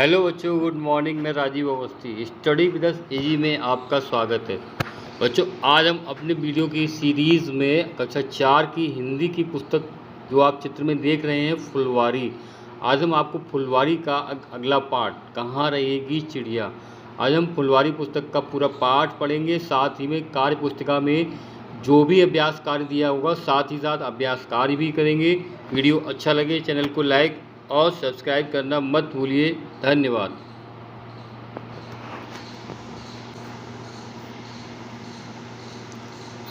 Hello बच्चों, good morning. मैं Rajeev Awasthi, study with us AG में आपका स्वागत है। बच्चों, आज हम अपने वीडियो की सीरीज़ में कक्षा 4 की हिंदी की पुस्तक जो आप चित्र में देख रहे हैं फुलवारी, आज हम आपको फुलवारी का अगला पार्ट कहाँ रहेगी चिड़िया, आज हम फुलवारी पुस्तक का पूरा पाठ पढ़ेंगे। साथ ही में कार्य पुस्तिका में जो भी अभ्यास कार्य दिया होगा साथ ही साथ अभ्यास कार्य भी करेंगे। वीडियो अच्छा लगे चैनल को लाइक और सब्सक्राइब करना मत भूलिए। धन्यवाद।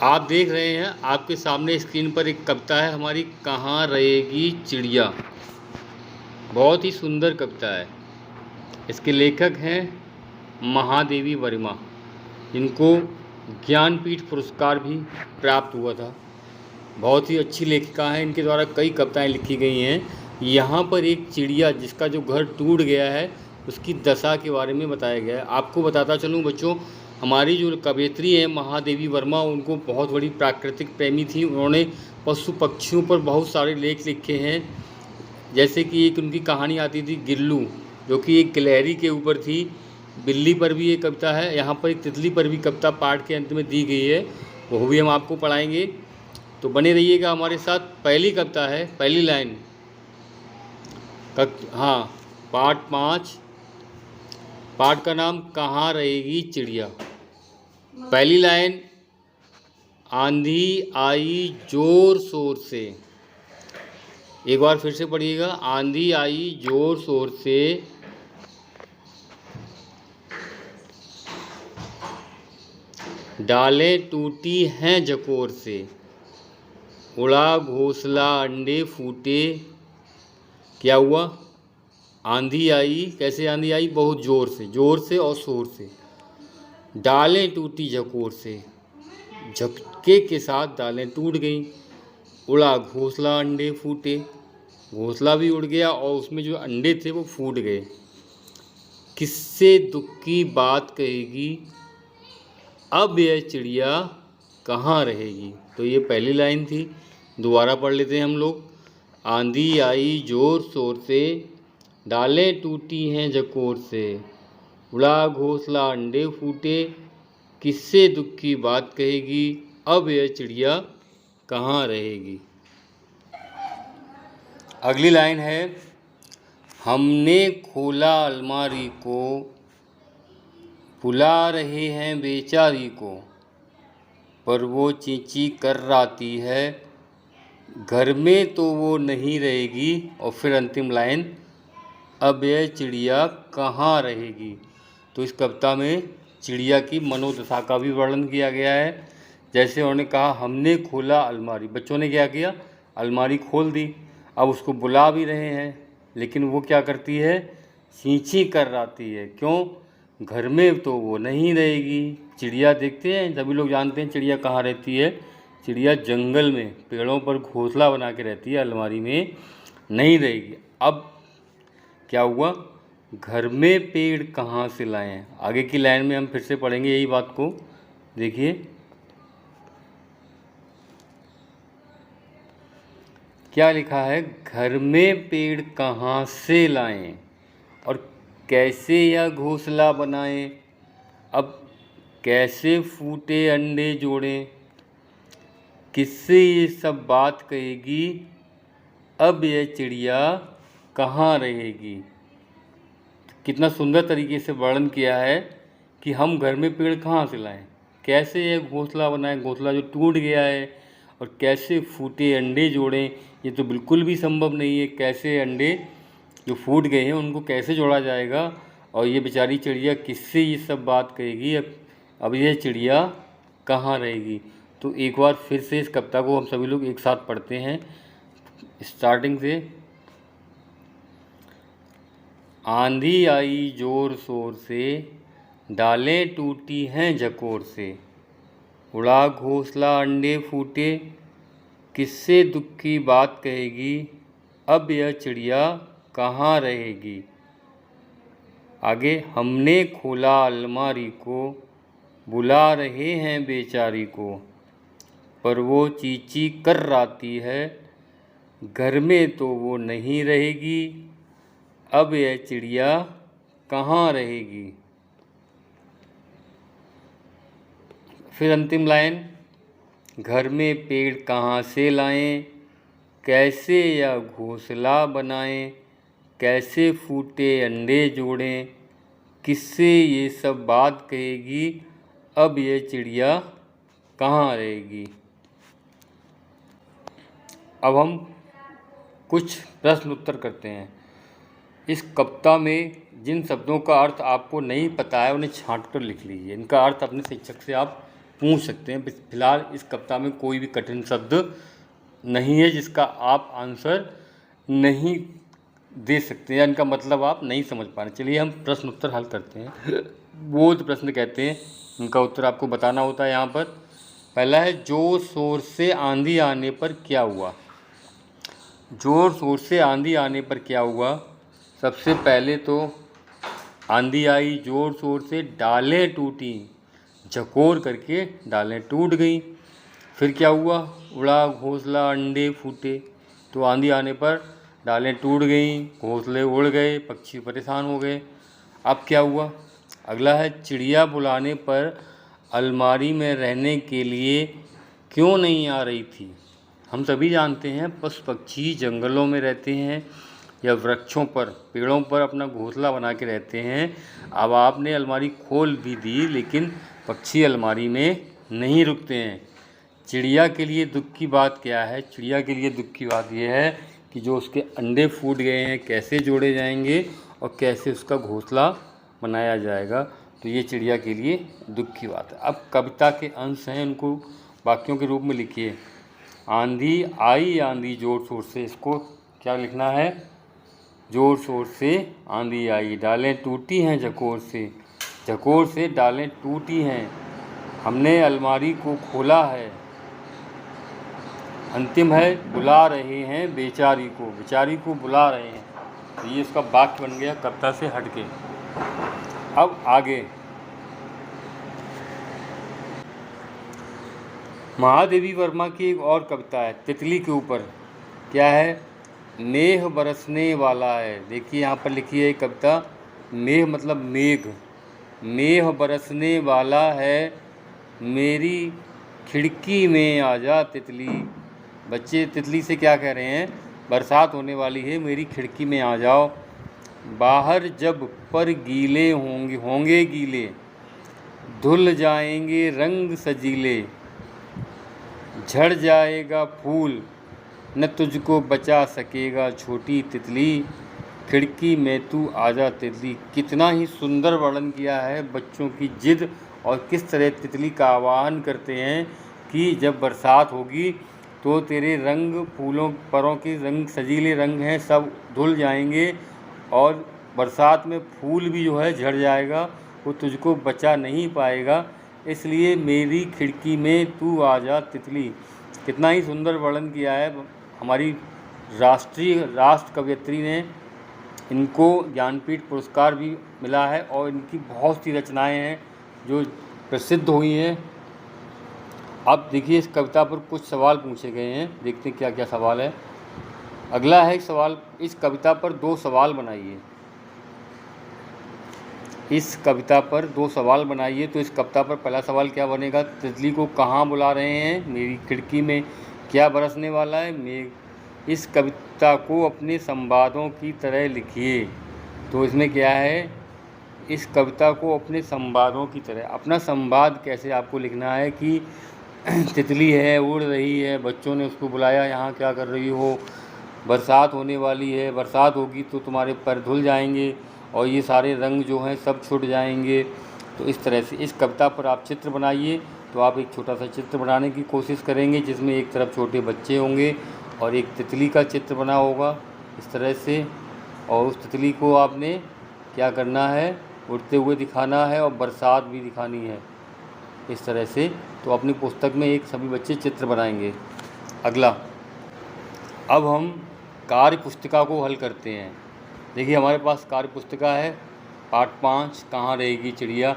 आप देख रहे हैं आपके सामने स्क्रीन पर एक कविता है हमारी, कहाँ रहेगी चिड़िया। बहुत ही सुंदर कविता है। इसके लेखक हैं महादेवी वर्मा, जिनको ज्ञानपीठ पुरस्कार भी प्राप्त हुआ था। बहुत ही अच्छी लेखिका हैं, इनके द्वारा कई कविताएं लिखी गई हैं। यहाँ पर एक चिड़िया जिसका जो घर टूट गया है उसकी दशा के बारे में बताया गया है। आपको बताता चलूँ बच्चों, हमारी जो कवयित्री है महादेवी वर्मा, उनको बहुत बड़ी प्राकृतिक प्रेमी थी। उन्होंने पशु पक्षियों पर बहुत सारे लेख लिखे हैं। जैसे कि एक उनकी कहानी आती थी गिल्लू, जो कि एक गिलहरी के ऊपर थी। बिल्ली पर भी एक कविता है। यहाँ पर एक तितली पर भी कविता पाठ के अंत में दी गई है, वो भी हम आपको पढ़ाएंगे, तो बने रहिएगा हमारे साथ। पहली कविता है, पहली लाइन पाठ 5, पाठ का नाम कहाँ रहेगी चिड़िया। पहली लाइन, आंधी आई जोर शोर से। एक बार फिर से पढ़िएगा, आंधी आई जोर शोर से, डालें टूटी हैं झकोर से, उड़ा घोंसला अंडे फूटे। क्या हुआ? आंधी आई। कैसे आंधी आई? बहुत ज़ोर से और शोर से। डालें टूटी झकोर से, झटके के साथ डालें टूट गई। उड़ा घोंसला अंडे फूटे, घोंसला भी उड़ गया और उसमें जो अंडे थे वो फूट गए। किससे दुख की बात कहेगी, अब यह चिड़िया कहाँ रहेगी। तो ये पहली लाइन थी, दोबारा पढ़ लेते हैं हम लोग। आंधी आई जोर शोर से, डालें टूटी हैं झकोर से, उड़ा घोंसला अंडे फूटे, किससे दुख की बात कहेगी, अब यह चिड़िया कहाँ रहेगी। अगली लाइन है, हमने खोला अलमारी को, बुला रहे हैं बेचारी को, पर वो चींची कर्राती है, घर में तो वो नहीं रहेगी। और फिर अंतिम लाइन, अब यह चिड़िया कहाँ रहेगी। तो इस कविता में चिड़िया की मनोदशा का भी वर्णन किया गया है। जैसे उन्होंने कहा, हमने खोला अलमारी, बच्चों ने क्या किया, अलमारी खोल दी। अब उसको बुला भी रहे हैं, लेकिन वो क्या करती है, चींची कर्राती है। क्यों? घर में तो वो नहीं रहेगी। चिड़िया देखते हैं, सभी लोग जानते हैं चिड़िया कहाँ रहती है। चिड़िया जंगल में पेड़ों पर घोंसला बना के रहती है, अलमारी में नहीं रहेगी। अब क्या हुआ, घर में पेड़ कहाँ से लाएं। आगे की लाइन में हम फिर से पढ़ेंगे यही बात को। देखिए क्या लिखा है, घर में पेड़ कहाँ से लाएं और कैसे यह घोंसला बनाएं। अब कैसे फूटे अंडे जोड़ें, किससे ये सब बात कहेगी, अब यह चिड़िया कहाँ रहेगी। कितना सुंदर तरीके से वर्णन किया है कि हम घर में पेड़ कहाँ से लाएं, कैसे यह घोंसला बनाएं, घोंसला जो टूट गया है, और कैसे फूटे अंडे जोड़ें। ये तो बिल्कुल भी संभव नहीं है। कैसे अंडे जो फूट गए हैं उनको कैसे जोड़ा जाएगा, और ये बेचारी चिड़िया किससे ये सब बात कहेगी, अब यह चिड़िया कहाँ रहेगी। तो एक बार फिर से इस कविता को हम सभी लोग एक साथ पढ़ते हैं स्टार्टिंग से। आंधी आई जोर शोर से, डालें टूटी हैं झकोर से, उड़ा घोंसला अंडे फूटे, किससे दुख की बात कहेगी, अब यह चिड़िया कहाँ रहेगी। आगे, हमने खोला अलमारी को, बुला रहे हैं बेचारी को, पर वो चींची कर्राती है, घर में तो वो नहीं रहेगी, अब यह चिड़िया कहाँ रहेगी। फिर अंतिम लाइन, घर में पेड़ कहाँ से लाएं, कैसे या घोंसला बनाएं, कैसे फूटे अंडे जोड़ें, किससे ये सब बात कहेगी, अब ये चिड़िया कहाँ रहेगी। अब हम कुछ प्रश्न उत्तर करते हैं। इस कविता में जिन शब्दों का अर्थ आपको नहीं पता है उन्हें छांट कर लिख लीजिए। इनका अर्थ अपने शिक्षक से आप पूछ सकते हैं। फिलहाल इस कविता में कोई भी कठिन शब्द नहीं है जिसका आप आंसर नहीं दे सकते या इनका मतलब आप नहीं समझ पा रहे। चलिए हम प्रश्न उत्तर हल करते हैं। बोध प्रश्न कहते हैं, इनका उत्तर आपको बताना होता है। यहाँ पर पहला है, जोर शोर से आंधी आने पर क्या हुआ। जोर शोर से आंधी आने पर क्या हुआ। सबसे पहले तो आंधी आई जोर शोर से, डालें टूटी, झकोर करके डालें टूट गई। फिर क्या हुआ, उड़ा घोंसला, अंडे फूटे। तो आंधी आने पर डालें टूट गई, घोंसले उड़ गए, पक्षी परेशान हो गए। अब क्या हुआ, अगला है, चिड़िया बुलाने पर अलमारी में रहने के लिए क्यों नहीं आ रही थी। हम सभी जानते हैं पशु पक्षी जंगलों में रहते हैं या वृक्षों पर, पेड़ों पर अपना घोंसला बना के रहते हैं। अब आपने अलमारी खोल भी दी लेकिन पक्षी अलमारी में नहीं रुकते हैं। चिड़िया के लिए दुख की बात क्या है। चिड़िया के लिए दुख की बात यह है कि जो उसके अंडे फूट गए हैं कैसे जोड़े जाएंगे और कैसे उसका घोंसला बनाया जाएगा। तो ये चिड़िया के लिए दुख की बात है। अब कविता के अंश हैं, उनको वाक्यों के रूप में लिखिए। आंधी आई आंधी जोर शोर से, इसको क्या लिखना है, जोर शोर से आंधी आई। डालें टूटी हैं झकोर से, झकोर से डालें टूटी हैं। हमने अलमारी को खोला है। अंतिम है, बुला रहे हैं बेचारी को, बेचारी को बुला रहे हैं। तो ये इसका वाक्य बन गया कविता से हटके। अब आगे महादेवी वर्मा की एक और कविता है तितली के ऊपर। क्या है, मेघ बरसने वाला है। देखिए यहाँ पर लिखी है कविता, मेघ मतलब मेघ, मेघ बरसने वाला है, मेरी खिड़की में आजा तितली। बच्चे तितली से क्या कह रहे हैं, बरसात होने वाली है, मेरी खिड़की में आ जाओ। बाहर जब पर गीले होंगे गीले, धुल जाएंगे रंग सजीले, झड़ जाएगा फूल, न तुझको बचा सकेगा छोटी तितली, खिड़की में तू आजा तितली। कितना ही सुंदर वर्णन किया है बच्चों की जिद और किस तरह तितली का आह्वान करते हैं कि जब बरसात होगी तो तेरे रंग, फूलों परों के रंग, सजीले रंग हैं, सब धुल जाएंगे और बरसात में फूल भी जो है झड़ जाएगा, वो तुझको बचा नहीं पाएगा, इसलिए मेरी खिड़की में तू आजा तितली। कितना ही सुंदर वर्णन किया है। हमारी राष्ट्र कवयित्री ने, इनको ज्ञानपीठ पुरस्कार भी मिला है और इनकी बहुत सी रचनाएं हैं जो प्रसिद्ध हुई हैं। अब देखिए इस कविता पर कुछ सवाल पूछे गए हैं, देखते हैं क्या क्या सवाल है। अगला है सवाल, इस कविता पर 2 सवाल बनाइए। इस कविता पर 2 सवाल बनाइए। तो इस कविता पर पहला सवाल क्या बनेगा, तितली को कहाँ बुला रहे हैं, मेरी खिड़की में क्या बरसने वाला है, मेघ। इस कविता को अपने संवादों की तरह लिखिए। तो इसमें क्या है, इस कविता को अपने संवादों की तरह, अपना संवाद कैसे आपको लिखना है कि तितली है, उड़ रही है, बच्चों ने उसको बुलाया, यहाँ क्या कर रही हो, बरसात होने वाली है, बरसात होगी तो तुम्हारे पैर धुल जाएंगे और ये सारे रंग जो हैं सब छूट जाएंगे। तो इस तरह से इस कविता पर आप चित्र बनाइए। तो आप एक छोटा सा चित्र बनाने की कोशिश करेंगे जिसमें एक तरफ छोटे बच्चे होंगे और एक तितली का चित्र बना होगा इस तरह से, और उस तितली को आपने क्या करना है, उड़ते हुए दिखाना है और बरसात भी दिखानी है इस तरह से। तो अपनी पुस्तक में एक सभी बच्चे चित्र बनाएंगे। अगला, अब हम कार्य पुस्तिका को हल करते हैं। देखिए हमारे पास कार्य पुस्तिका है, पाठ 5 कहाँ रहेगी चिड़िया।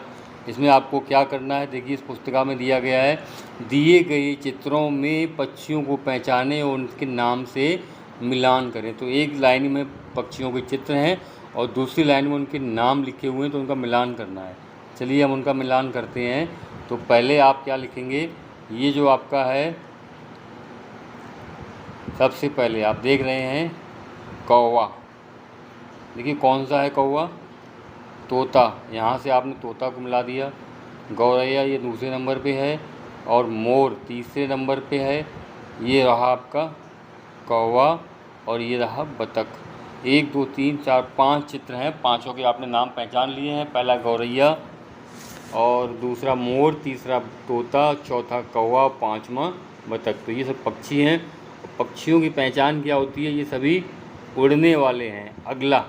इसमें आपको क्या करना है, देखिए इस पुस्तिका में दिया गया है, दिए गए चित्रों में पक्षियों को पहचानें और उनके नाम से मिलान करें। तो एक लाइन में पक्षियों के चित्र हैं और दूसरी लाइन में उनके नाम लिखे हुए हैं, तो उनका मिलान करना है। चलिए हम उनका मिलान करते हैं। तो पहले आप क्या लिखेंगे, ये जो आपका है, सबसे पहले आप देख रहे हैं कौवा। देखिए कौन सा है कौवा, तोता, यहाँ से आपने तोता को मिला दिया। गौरैया ये दूसरे नंबर पे है, और मोर तीसरे नंबर पे है। ये रहा आपका कौवा, और ये रहा बतख। 1 2 3 4 5 चित्र हैं, पांचों के आपने नाम पहचान लिए हैं। पहला गौरैया, और दूसरा मोर, तीसरा तोता, चौथा कौवा, पांचवा बतख। तो ये सब पक्षी हैं। पक्षियों की पहचान क्या होती है, ये सभी उड़ने वाले हैं। अगला,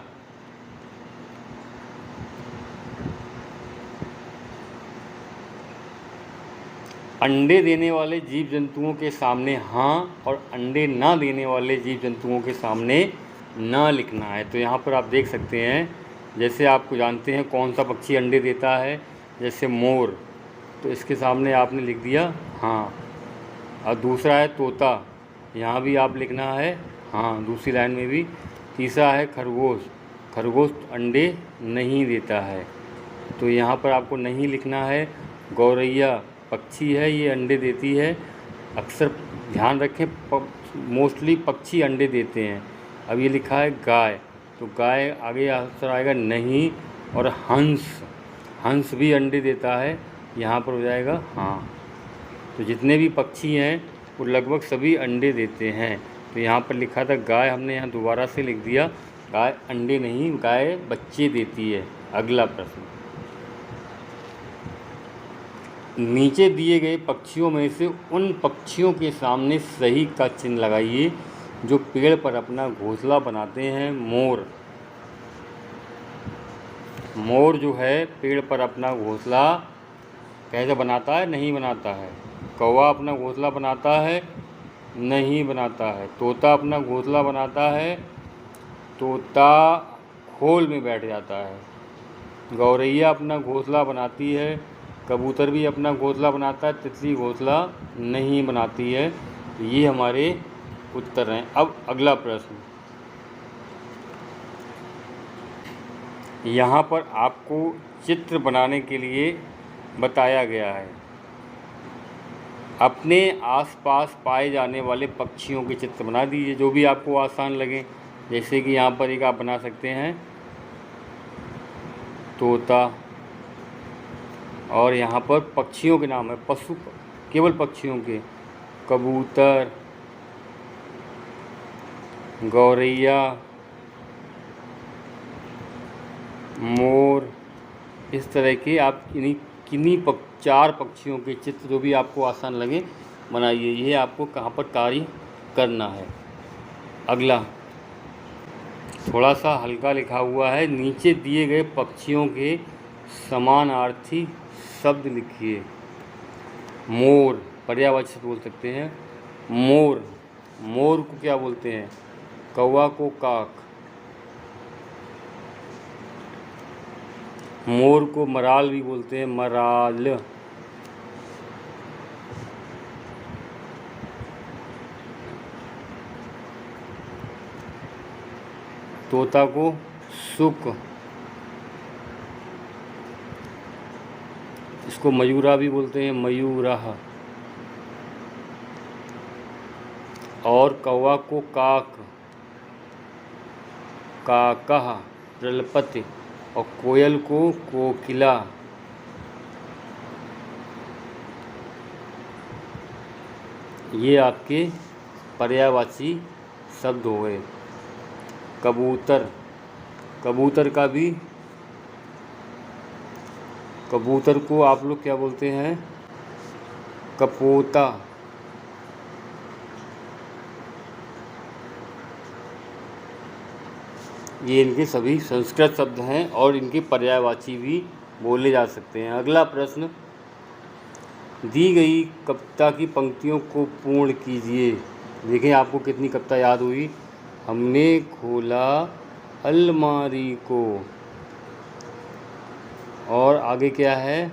अंडे देने वाले जीव जंतुओं के सामने हाँ, और अंडे ना देने वाले जीव जंतुओं के सामने ना लिखना है। तो यहाँ पर आप देख सकते हैं, जैसे आपको जानते हैं कौन सा पक्षी अंडे देता है, जैसे मोर, तो इसके सामने आपने लिख दिया हाँ। और दूसरा है तोता, यहाँ भी आप लिखना है हाँ, दूसरी लाइन में भी। तीसरा है खरगोश, खरगोश अंडे नहीं देता है, तो यहाँ पर आपको नहीं लिखना है। गौरैया पक्षी है, ये अंडे देती है। अक्सर ध्यान रखें, मोस्टली पक्षी अंडे देते हैं। अब ये लिखा है गाय, तो गाय आगे आंसर आएगा नहीं। और हंस, हंस भी अंडे देता है, यहाँ पर हो जाएगा हाँ। तो जितने भी पक्षी हैं वो लगभग सभी अंडे देते हैं। तो यहाँ पर लिखा था गाय, हमने यहाँ दोबारा से लिख दिया गाय अंडे नहीं, गाय बच्चे देती है। अगला प्रश्न, नीचे दिए गए पक्षियों में से उन पक्षियों के सामने सही का चिन्ह लगाइए जो पेड़ पर अपना घोंसला बनाते हैं। मोर, मोर जो है पेड़ पर अपना घोंसला कैसे बनाता है, नहीं बनाता है। कौवा अपना घोंसला बनाता है, नहीं बनाता है। तोता अपना घोंसला बनाता है, तोता खोल में बैठ जाता है। गौरैया अपना घोंसला बनाती है, कबूतर भी अपना घोंसला बनाता है, तितली घोंसला नहीं बनाती है। तो ये हमारे उत्तर हैं। अब अगला प्रश्न, यहाँ पर आपको चित्र बनाने के लिए बताया गया है। अपने आसपास पाए जाने वाले पक्षियों के चित्र बना दीजिए, जो भी आपको आसान लगे। जैसे कि यहाँ पर एक आप बना सकते हैं तोता, और यहाँ पर पक्षियों के नाम है, पशु केवल पक्षियों के, कबूतर, गौरैया, मोर। इस तरह के आप किन्हीं 4 पक्षियों के चित्र जो भी आपको आसान लगे बनाइए। ये आपको कहाँ पर कार्य करना है। अगला, थोड़ा सा हल्का लिखा हुआ है, नीचे दिए गए पक्षियों के समानार्थी शब्द लिखिए। मोर पर्यायवाची बोल सकते हैं। मोर, मोर को क्या बोलते हैं, कौवा को काक, मोर को मराल भी बोलते हैं, मराल। तोता को सुक, इसको मयूरा भी बोलते हैं, मयूरा। और कौवा को काक, काकह, प्रलपति। और कोयल को कोकिला। ये आपके पर्यायवाची शब्द हो गए। कबूतर, कबूतर का भी, कबूतर को आप लोग क्या बोलते हैं, कपोता। ये इनके सभी संस्कृत शब्द हैं और इनके पर्यायवाची भी बोले जा सकते हैं। अगला प्रश्न, दी गई कविता की पंक्तियों को पूर्ण कीजिए। देखें आपको कितनी कविता याद हुई। हमने खोला अलमारी को, और आगे क्या है,